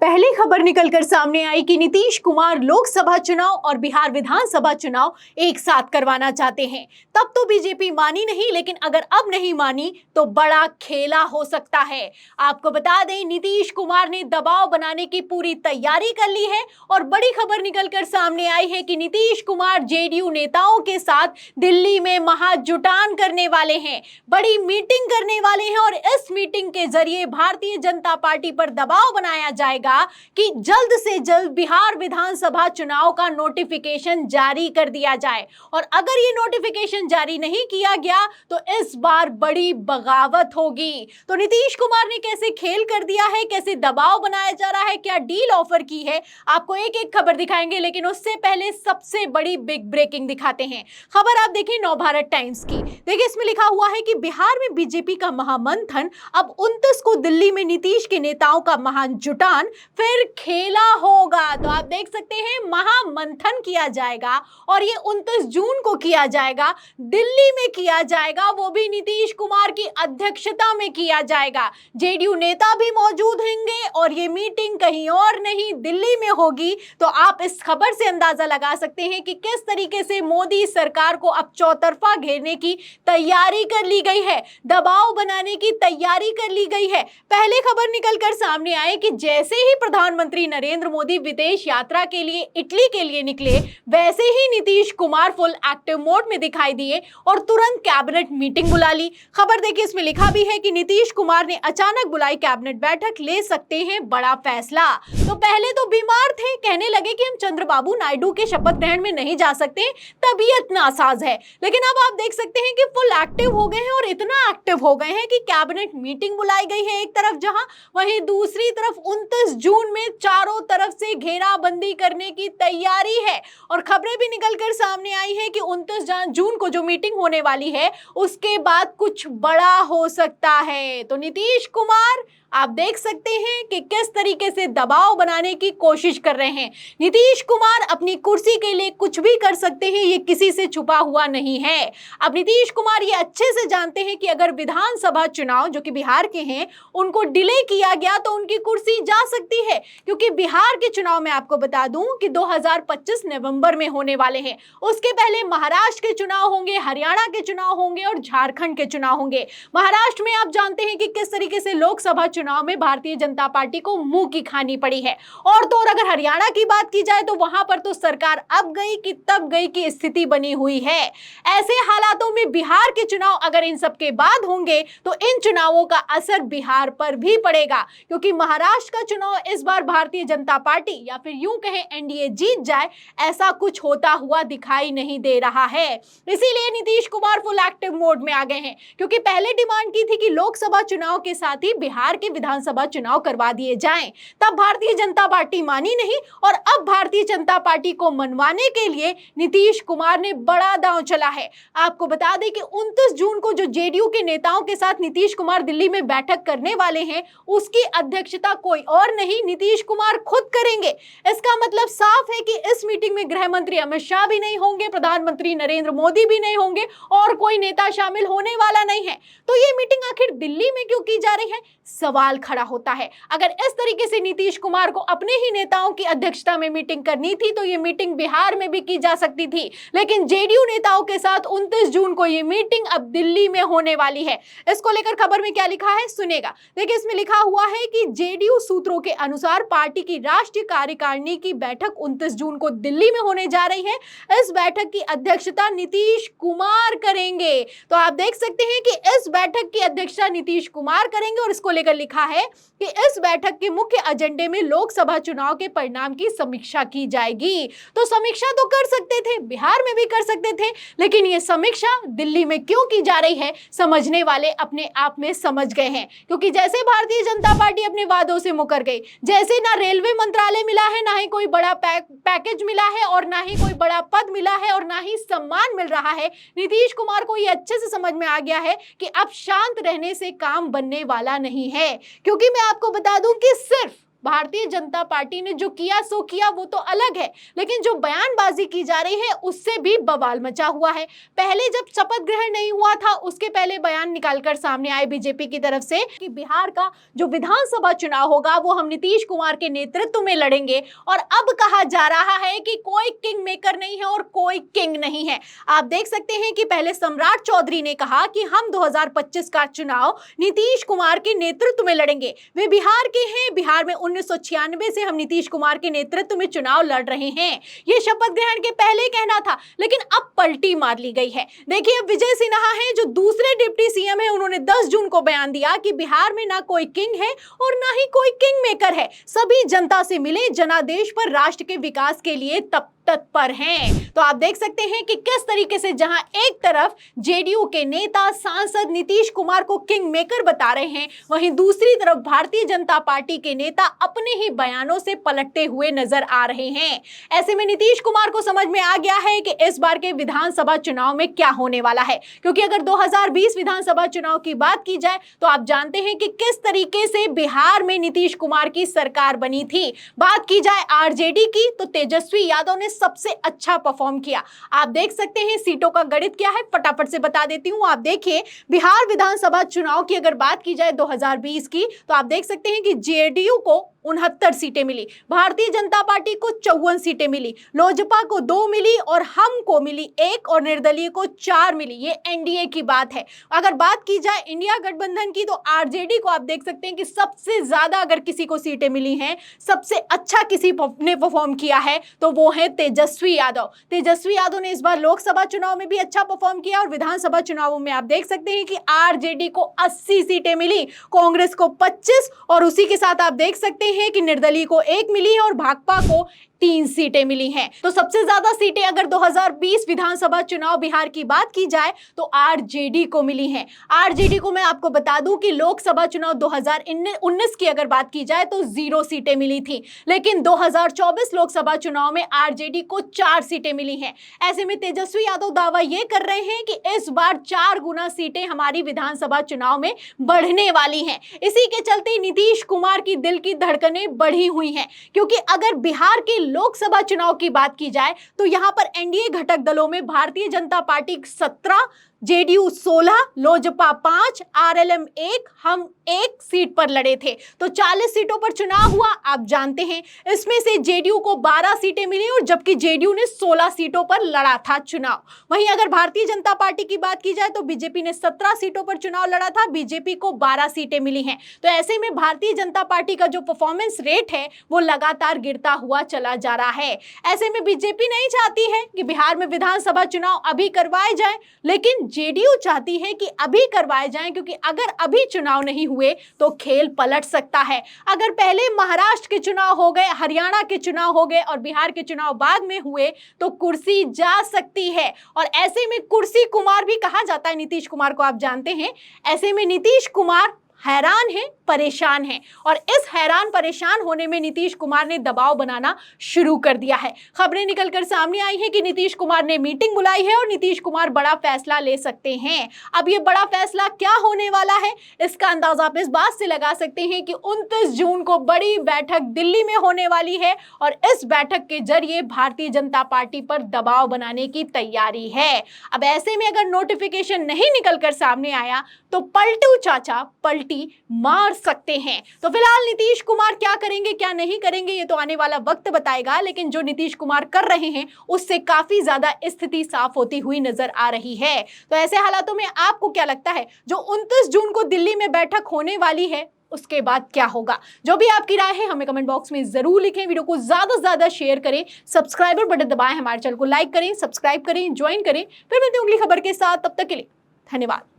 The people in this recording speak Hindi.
पहली खबर निकलकर सामने आई कि नीतीश कुमार लोकसभा चुनाव और बिहार विधानसभा चुनाव एक साथ करवाना चाहते हैं। तब तो बीजेपी मानी नहीं, लेकिन अगर अब नहीं मानी तो बड़ा खेला हो सकता है। आपको बता दें, नीतीश कुमार ने दबाव बनाने की पूरी तैयारी कर ली है और बड़ी खबर निकलकर सामने आई है कि नीतीश कुमार जेडीयू नेताओं के साथ दिल्ली में महाजुटान करने वाले हैं, बड़ी मीटिंग करने वाले हैं और इस मीटिंग के जरिए भारतीय जनता पार्टी पर दबाव बनाया जाएगा कि जल्द से जल्द बिहार विधानसभा चुनाव का नोटिफिकेशन जारी कर दिया जाए। और अगर ये नोटिफिकेशन जारी नहीं किया गया तो इस बार बड़ी बगावत होगी। तो नीतीश कुमार ने कैसे खेल कर दिया है, कैसे दबाव बनाया जा रहा है, क्या डील ऑफर की है, आपको एक एक खबर दिखाएंगे। लेकिन उससे पहले सबसे बड़ी बिग ब्रेकिंग दिखाते हैं। खबर आप देखिए नवभारत टाइम्स की। देखिए इसमें लिखा हुआ है कि बिहार में बीजेपी का महामंथन, अब 29 को दिल्ली में नीतीश के नेताओं का महाजुटान फिर खेला होगा। तो आप देख सकते हैं महामंथन किया जाएगा और ये 29 जून को किया जाएगा, दिल्ली में किया जाएगा, वो भी नीतीश कुमार की अध्यक्षता में किया जाएगा। जेडीयू नेता भी मौजूद होंगे और ये मीटिंग कहीं और नहीं दिल्ली में होगी। तो आप इस खबर से अंदाजा लगा सकते हैं कि किस तरीके से मोदी सरकार को अब चौतरफा घेरने की तैयारी कर ली गई है, दबाव बनाने की तैयारी कर ली गई है। पहले खबर निकलकर सामने आए कि जैसे ही प्रधानमंत्री नरेंद्र मोदी विदेश यात्रा के लिए इटली के लिए निकले, वैसे ही Nitish Kumar full active mode में दिखाई दिए और तुरंत कैबिनेट मीटिंग बुला ली। खबर देखिए इसमें लिखा भी है कि नीतीश कुमार ने अचानक बुलाई कैबिनेट बैठक, ले सकते हैं बड़ा फैसला। तो पहले तो बीमार थे, कहने लगे कि हम चंद्रबाबू नायडू के शपथ ग्रहण में नहीं जा सकते, तबीयत नासाज है। लेकिन अब आप देख सकते हैं कि फुल एक्टिव हो गए हैं और इतना एक्टिव हो गए हैं कि कैबिनेट मीटिंग बुलाई गई है एक तरफ जहां, वहीं दूसरी तरफ 29 जून में चारों तरफ से घेराबंदी करने की तैयारी है। और खबरें भी निकलकर सामने आई है कि 29 जून को जो मीटिंग होने वाली है उसके बाद कुछ बड़ा हो सकता है। तो नीतीश कुमार आप देख सकते हैं कि किस तरीके से दबाव बनाने की कोशिश कर रहे हैं। नीतीश कुमार अपनी कुर्सी के लिए कुछ भी कर सकते हैं, ये किसी से छुपा हुआ नहीं है। अब नीतीश कुमार ये अच्छे से जानते हैं कि अगर विधानसभा चुनाव जो कि बिहार के हैं उनको डिले किया गया तो उनकी कुर्सी जा सकती है, क्योंकि बिहार के चुनाव में आपको बता दूं कि 2025 नवंबर में होने वाले हैं। उसके पहले महाराष्ट्र के चुनाव होंगे, हरियाणा के चुनाव होंगे और झारखंड के चुनाव होंगे। महाराष्ट्र में आप जानते हैं कि किस तरीके से लोकसभा चुनाव में भारतीय जनता पार्टी को मुंह की खानी पड़ी है। और तो और अगर हरियाणा की बात की जाए तो वहां पर तो सरकार अब गई कि तब गई की स्थिति बनी हुई है। ऐसे हालातों में बिहार के चुनाव अगर इन सब के बाद होंगे तो इन चुनावों का असर बिहार पर भी पड़ेगा, क्योंकि महाराष्ट्र का चुनाव इस बार भारतीय जनता पार्टी या फिर यूं कहें एनडीए जीत जाए, ऐसा कुछ होता हुआ दिखाई नहीं दे रहा है। इसीलिए Nitish Kumar full active mode में आ गए हैं, क्योंकि पहले डिमांड की थी कि लोकसभा चुनाव के साथ ही बिहार के विधानसभा चुनाव करवा दिए जाएं। तब भारतीय जनता पार्टी मानी नहीं और अब भारतीय जनता पार्टी को मनवाने के लिए नीतीश कुमार ने बड़ा दांव चला है। आपको बता दें कि 29 जून को जो जेडीयू के नेताओं के साथ नीतीश कुमार दिल्ली में बैठक करने वाले हैं, उसकी अध्यक्षता कोई और नहीं नीतीश कुमार खुद करेंगे। इसका मतलब साफ है कि इस मीटिंग में गृह मंत्री अमित शाह भी नहीं होंगे, प्रधानमंत्री नरेंद्र मोदी भी नहीं होंगे और कोई नेता शामिल होने वाला नहीं है। तो ये मीटिंग आखिर दिल्ली में क्यों की जा रही है, सवाल खड़ा होता है। अगर इस तरीके से नीतीश कुमार को अपने ही नेताओं की अध्यक्षता में मीटिंग करनी थी तो ये मीटिंग बिहार में भी की जा सकती थी, लेकिन जेडीयू नेताओं के साथ 29 जून को ये मीटिंग अब दिल्ली में होने वाली है। इसको लेकर खबर में क्या लिखा है सुनेगा। देखिए इसमें लिखा हुआ है कि जेडीयू सूत्रों के अनुसार पार्टी की राष्ट्रीय कार्यकारिणी की बैठक 29 जून को दिल्ली में होने जा रही है। इस बैठक की अध्यक्षता नीतीश कुमार करेंगे। तो आप देख सकते हैं कि इस बैठक की अध्यक्षता नीतीश कुमार करेंगे और इसको लेकर लिखा है कि इस बैठक के मुख्य एजेंडे में लोकसभा चुनाव के परिणाम की समीक्षा की जाएगी। तो समीक्षा तो कर सकते थे, बिहार में भी कर सकते थे, लेकिन ये समीक्षा दिल्ली में क्यों की जा रही है समझने वाले अपने आप में समझ गए हैं। क्योंकि जैसे भारतीय जनता पार्टी अपने वादों से मुकर गई, जैसे ना रेलवे मंत्रालय मिला है, ना ही कोई बड़ा पैकेज मिला है और ना ही कोई बड़ा पद मिला है और ना ही सम्मान मिल रहा है, नीतीश कुमार को ये अच्छे से समझ में आ गया है कि अब शांत रहने से काम बनने वाला नहीं है। क्योंकि मैं आपको बता दूं कि सिर्फ भारतीय जनता पार्टी ने जो किया सो किया, वो तो अलग है, लेकिन जो बयानबाजी की जा रही है उससे भी बवाल मचा हुआ है। पहले जब शपथ ग्रहण नहीं हुआ था उसके पहले बयान निकालकर सामने आए बीजेपी की तरफ से कि बिहार का जो विधानसभा चुनाव होगा वो हम नीतीश कुमार के नेतृत्व में लड़ेंगे, और अब कहा जा रहा है कि कोई किंग मेकर नहीं है और कोई किंग नहीं है। आप देख सकते हैं कि पहले सम्राट चौधरी ने कहा कि हम 2025 का चुनाव नीतीश कुमार के नेतृत्व में लड़ेंगे। वे बिहार के हैं, बिहार में 1996 से हम नीतीश कुमार के नेतृत्व में चुनाव लड़ रहे हैं, ये शपथ ग्रहण के पहले कहना था, लेकिन अब पलटी मार ली गई है। देखिए, अब विजय सिन्हा है जो दूसरे डिप्टी सीएम है, उन्होंने 10 जून को बयान दिया कि बिहार में ना कोई किंग है और ना ही कोई किंग मेकर है, सभी जनता से मिले, जनादेश पर राष्ट्र के विकास के लिए तत्पर हैं। तो आप देख सकते हैं कि किस तरीके से जहां एक तरफ जेडीयू के नेता सांसद नीतीश कुमार को किंग मेकर बता रहे हैं, वहीं दूसरी तरफ भारतीय जनता पार्टी के नेता अपने ही बयानों से पलटते हुए नजर आ रहे हैं। ऐसे में नीतीश कुमार को समझ में आ गया है कि इस बार के विधानसभा चुनाव में क्या होने वाला है, क्योंकि अगर 2020 विधानसभा चुनाव की बात की जाए तो आप जानते हैं कि किस तरीके से बिहार में नीतीश कुमार की सरकार बनी थी। बात की जाए आरजेडी की तो तेजस्वी यादव ने सबसे अच्छा परफॉर्म किया। आप देख सकते हैं सीटों का गणित क्या है, फटाफट से बता देती हूं। आप देखिए, बिहार विधानसभा चुनाव की अगर बात की जाए 2020 की, तो आप देख सकते हैं कि जेडीयू को 69 सीटें मिली, भारतीय जनता पार्टी को 54 सीटें मिली, लोजपा को 2 मिली और हम को मिली 1 और निर्दलीय को 4 मिली। ये एनडीए की बात है। अगर बात की जाए इंडिया गठबंधन की तो आरजेडी को आप देख सकते हैं कि सबसे ज्यादा अगर किसी को सीटें मिली हैं, सबसे अच्छा किसी ने परफॉर्म किया है तो वो है तेजस्वी यादव। तेजस्वी यादव ने इस बार लोकसभा चुनाव में भी अच्छा परफॉर्म किया और विधानसभा चुनावों में आप देख सकते हैं कि आरजेडी को 80 सीटें मिली, कांग्रेस को 25 और उसी के साथ आप देख सकते हैं कि निर्दलीय को 1 मिली है और भाकपा को 3 सीटें मिली हैं। तो सबसे ज्यादा सीटें अगर 2020 विधानसभा चुनाव बिहार की बात की जाए तो आरजेडी को मिली हैं। आरजेडी को मैं आपको बता दूं कि लोकसभा चुनाव 2019 की अगर बात की जाए तो 0 सीटें मिली थी, लेकिन 2024 लोकसभा चुनाव में आरजेडी को 4 सीटें मिली हैं। ऐसे में तेजस्वी यादव दावा यह कर रहे हैं कि इस बार 4 गुना सीटें हमारी विधानसभा चुनाव में बढ़ने वाली हैं। इसी के चलते नीतीश कुमार की दिल की धड़कनें बढ़ी हुई हैं, क्योंकि अगर बिहार के लोकसभा चुनाव की बात की जाए तो यहां पर एनडीए घटक दलों में Bharatiya Janata party 17, JDU 16, Lojpa 5, RLM 1, हम 1 सीट पर लड़े थे। तो 40 सीटों पर चुनाव हुआ। आप जानते हैं इसमें से जेडीयू को 12 सीटें मिली और जबकि जेडीयू ने 16 सीटों पर लड़ा था चुनाव। वहीं अगर भारतीय जनता पार्टी की बात की जाए तो बीजेपी ने 17 सीटों पर चुनाव लड़ा था, बीजेपी को 12 सीटें मिली हैं। तो ऐसे में भारतीय जनता पार्टी का जो परफॉर्मेंस रेट है वो लगातार गिरता हुआ चला जा रहा है। ऐसे में बीजेपी नहीं चाहती है कि बिहार में विधानसभा चुनाव अभी करवाए जाए, लेकिन जेडीयू चाहती है कि अभी करवाए जाएं, क्योंकि अगर अभी चुनाव नहीं हुए तो खेल पलट सकता है। अगर पहले महाराष्ट्र के चुनाव हो गए, हरियाणा के चुनाव हो गए और बिहार के चुनाव बाद में हुए तो कुर्सी जा सकती है। और ऐसे में कुर्सी कुमार भी कहा जाता है नीतीश कुमार को, आप जानते हैं। ऐसे में नीतीश कुमार हैरान है, परेशान है, और इस हैरान परेशान होने में नीतीश कुमार ने दबाव बनाना शुरू कर दिया है। खबरें निकलकर सामने आई हैं कि नीतीश कुमार ने मीटिंग बुलाई है और नीतीश कुमार बड़ा फैसला ले सकते हैं। अब ये बड़ा फैसला क्या होने वाला है, इसका अंदाजा आप इस बात से लगा सकते हैं कि 29 जून को बड़ी बैठक दिल्ली में होने वाली है और इस बैठक के जरिए भारतीय जनता पार्टी पर दबाव बनाने की तैयारी है। अब ऐसे में अगर नोटिफिकेशन नहीं निकलकर सामने आया तो पलटू चाचा पलटी मार सकते हैं। तो फिलहाल नीतीश कुमार क्या करेंगे क्या नहीं करेंगे ये तो आने वाला वक्त बताएगा, लेकिन जो नीतीश कुमार कर रहे हैं उससे काफी ज्यादा स्थिति साफ होती हुई नजर आ रही है। तो ऐसे हालातों में आपको क्या लगता है, जो 29 जून को दिल्ली में बैठक होने वाली है उसके बाद क्या होगा? जो भी आपकी राय है हमें कमेंट बॉक्स में जरूर लिखें। वीडियो को ज्यादा से ज्यादा शेयर करें, सब्सक्राइबर बटन दबाएं, हमारे चैनल को लाइक करें, सब्सक्राइब करें, ज्वाइन करें। फिर मिलते हैं अगली खबर के साथ, तब तक के लिए धन्यवाद।